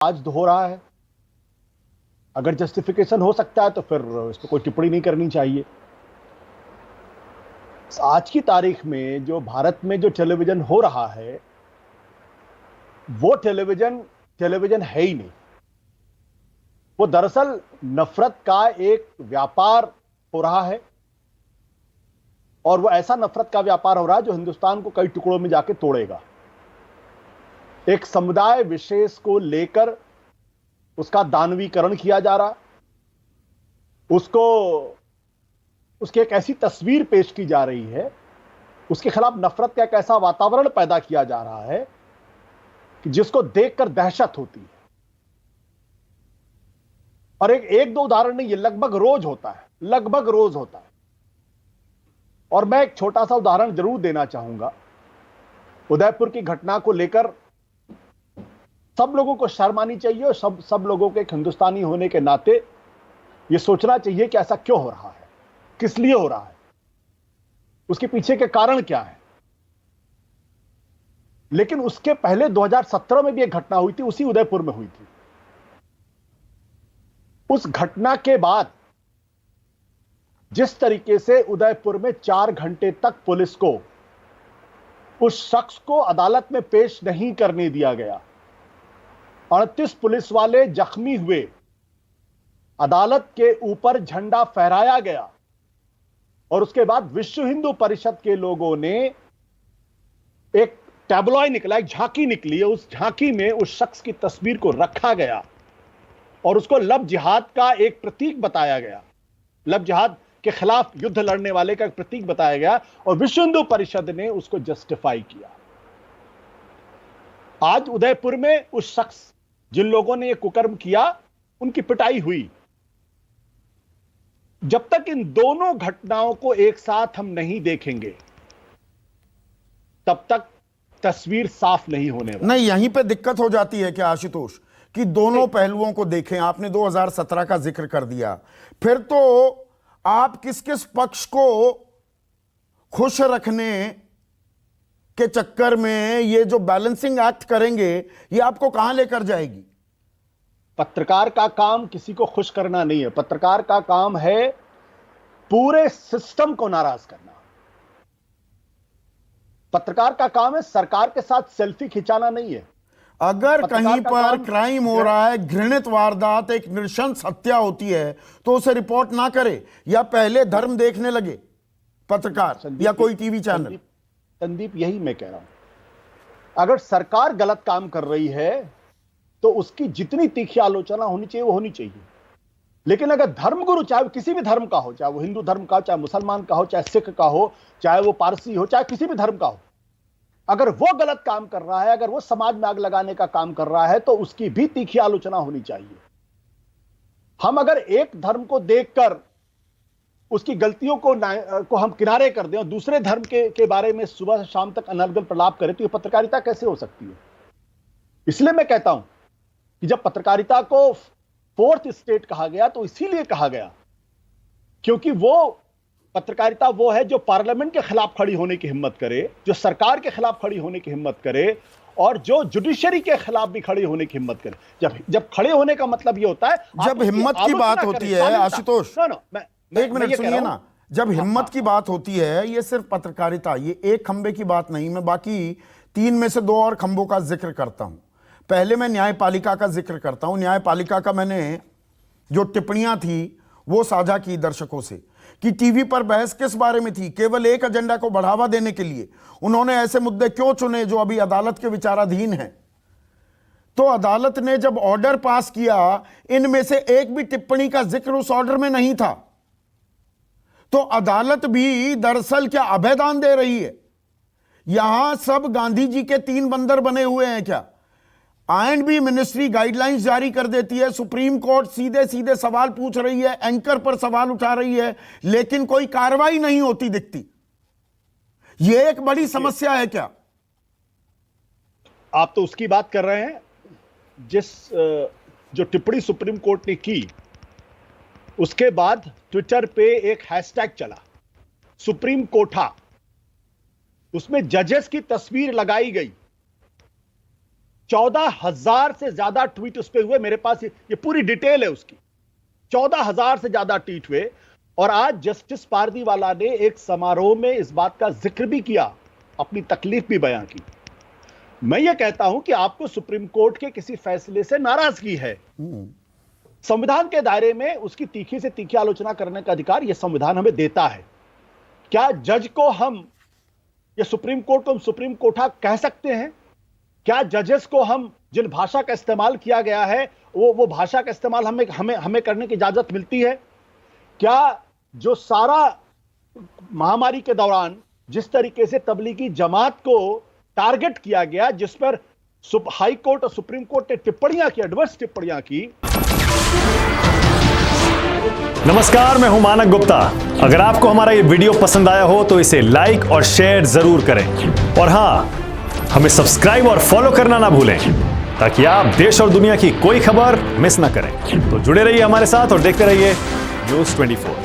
आज हो रहा है। अगर जस्टिफिकेशन हो सकता है तो फिर इस पर कोई टिप्पणी नहीं करनी चाहिए। आज की तारीख में जो भारत में जो टेलीविजन हो रहा है वो टेलीविजन टेलीविजन है ही नहीं। वो दरअसल नफरत का एक व्यापार हो रहा है, और वो ऐसा नफरत का व्यापार हो रहा है जो हिंदुस्तान को कई टुकड़ों में जाके तोड़ेगा। एक समुदाय विशेष को लेकर उसका दानवीकरण किया जा रहा, उसको उसकी एक ऐसी तस्वीर पेश की जा रही है, उसके खिलाफ नफरत का एक ऐसा वातावरण पैदा किया जा रहा है कि जिसको देखकर दहशत होती है। और एक दो उदाहरण नहीं, ये लगभग रोज होता है, लगभग रोज होता है। और मैं एक छोटा सा उदाहरण जरूर देना चाहूंगा। उदयपुर की घटना को लेकर सब लोगों को शर्म आनी चाहिए, और सब लोगों के एक हिंदुस्तानी होने के नाते यह सोचना चाहिए कि ऐसा क्यों हो रहा है, किस लिए हो रहा है, उसके पीछे के कारण क्या है। लेकिन उसके पहले 2017 में भी एक घटना हुई थी, उसी उदयपुर में हुई थी। उस घटना के बाद जिस तरीके से उदयपुर में 4 घंटे तक पुलिस को उस शख्स को अदालत में पेश नहीं करने दिया गया, 38 पुलिस वाले जख्मी हुए, अदालत के ऊपर झंडा फहराया गया, और उसके बाद विश्व हिंदू परिषद के लोगों ने एक टैबलॉय निकला, एक झांकी निकली, उस झांकी में उस शख्स की तस्वीर को रखा गया और उसको लब जिहाद का एक प्रतीक बताया गया, लब जिहाद के खिलाफ युद्ध लड़ने वाले का एक प्रतीक बताया गया, और विश्व हिंदू परिषद ने उसको जस्टिफाई किया। आज उदयपुर में उस शख्स, जिन लोगों ने यह कुकर्म किया, उनकी पिटाई हुई। जब तक इन दोनों घटनाओं को एक साथ हम नहीं देखेंगे तब तक तस्वीर साफ नहीं होने वाली। नहीं, यहीं पे दिक्कत हो जाती है क्या आशुतोष, कि दोनों पहलुओं को देखें। आपने 2017 का जिक्र कर दिया, फिर तो आप किस किस पक्ष को खुश रखने के चक्कर में ये जो बैलेंसिंग एक्ट करेंगे, ये आपको कहां लेकर जाएगी? पत्रकार का काम किसी को खुश करना नहीं है। पत्रकार का काम है पूरे सिस्टम को नाराज करना। पत्रकार का काम है सरकार के साथ सेल्फी खिंचाना नहीं है। अगर कहीं पर क्राइम हो रहा है, घृणित वारदात, एक नृशंस हत्या होती है, तो उसे रिपोर्ट ना करे, या पहले धर्म देखने लगे पत्रकार या कोई टीवी चैनल। संदीप, यही मैं कह रहा हूं। अगर सरकार गलत काम कर रही है तो उसकी जितनी तीखी आलोचना होनी चाहिए वो होनी चाहिए। लेकिन अगर धर्मगुरु, चाहे वो किसी भी धर्म का हो, चाहे वो हिंदू धर्म का हो, चाहे मुसलमान का हो, चाहे सिख का हो, चाहे वो पारसी हो, चाहे किसी भी धर्म का हो, अगर वो गलत काम कर रहा है, अगर वो समाज में आग लगाने का काम कर रहा है, तो उसकी भी तीखी आलोचना होनी चाहिए। हम अगर एक धर्म को देखकर उसकी गलतियों को हम किनारे कर दें और दूसरे धर्म के बारे में सुबह से शाम तक अनर्गल प्रलाप करें, तो ये पत्रकारिता कैसे हो सकती है? इसलिए मैं कहता हूं कि जब पत्रकारिता को फोर्थ स्टेट कहा गया, तो इसीलिए कहा गया क्योंकि वो पत्रकारिता वो है जो पार्लियामेंट के खिलाफ खड़ी होने की हिम्मत करे, जो सरकार के खिलाफ खड़ी होने की हिम्मत करे, और जो जुडिशरी के खिलाफ भी खड़े होने की हिम्मत करे। जब खड़े होने का मतलब ये होता है, जब हिम्मत की बात होती है आशुतोष, एक मिनट सुनिए ना, जब हिम्मत की बात होती है, ये सिर्फ पत्रकारिता, ये एक खंबे की बात नहीं। मैं बाकी 3 में से 2 और खंबों का जिक्र करता हूं। पहले मैं न्यायपालिका का जिक्र करता हूं। न्यायपालिका का मैंने जो टिप्पणियां थी वो साझा की दर्शकों से, कि टीवी पर बहस किस बारे में थी, केवल एक एजेंडा को बढ़ावा देने के लिए उन्होंने ऐसे मुद्दे क्यों चुने जो अभी अदालत के विचाराधीन हैं। तो अदालत ने जब ऑर्डर पास किया, इनमें से एक भी टिप्पणी का जिक्र उस ऑर्डर में नहीं था। तो अदालत भी दरअसल क्या अभयदान दे रही है? यहां सब गांधी जी के 3 बंदर बने हुए हैं क्या? I&B मिनिस्ट्री गाइडलाइंस जारी कर देती है, सुप्रीम कोर्ट सीधे सीधे सवाल पूछ रही है, एंकर पर सवाल उठा रही है, लेकिन कोई कार्रवाई नहीं होती दिखती। यह एक बड़ी समस्या है क्या? आप तो उसकी बात कर रहे हैं जो टिप्पणी सुप्रीम कोर्ट ने की, उसके बाद ट्विटर पे एक हैशटैग चला, सुप्रीम कोठा। उसमें जजेस की तस्वीर लगाई गई 14,000 से ज्यादा ट्वीट उस पर हुए, मेरे पास ये पूरी डिटेल है उसकी। 14,000 से ज्यादा ट्वीट हुए। और आज जस्टिस पारदीवाला ने एक समारोह में इस बात का जिक्र भी किया, अपनी तकलीफ भी बयां की। मैं ये कहता हूं कि आपको सुप्रीम कोर्ट के किसी फैसले से नाराजगी है, संविधान के दायरे में उसकी तीखी से तीखी आलोचना करने का अधिकार यह संविधान हमें देता है। क्या जज को हम, या सुप्रीम कोर्ट को हम सुप्रीम कोर्टा कह सकते हैं? क्या जजेस को हम, जिन भाषा का इस्तेमाल किया गया है, वो भाषा का इस्तेमाल हमें करने की इजाजत मिलती है? क्या जो सारा महामारी के दौरान जिस तरीके से तबलीगी जमात को टारगेट किया गया, जिस पर हाई कोर्ट और सुप्रीम कोर्ट ने टिप्पणियां की, एडवर्स टिप्पणियां की। नमस्कार, मैं हूं मानक गुप्ता। अगर आपको हमारा ये वीडियो पसंद आया हो तो इसे लाइक और शेयर जरूर करें, और हां, हमें सब्सक्राइब और फॉलो करना ना भूलें ताकि आप देश और दुनिया की कोई खबर मिस ना करें। तो जुड़े रहिए हमारे साथ और देखते रहिए News 24।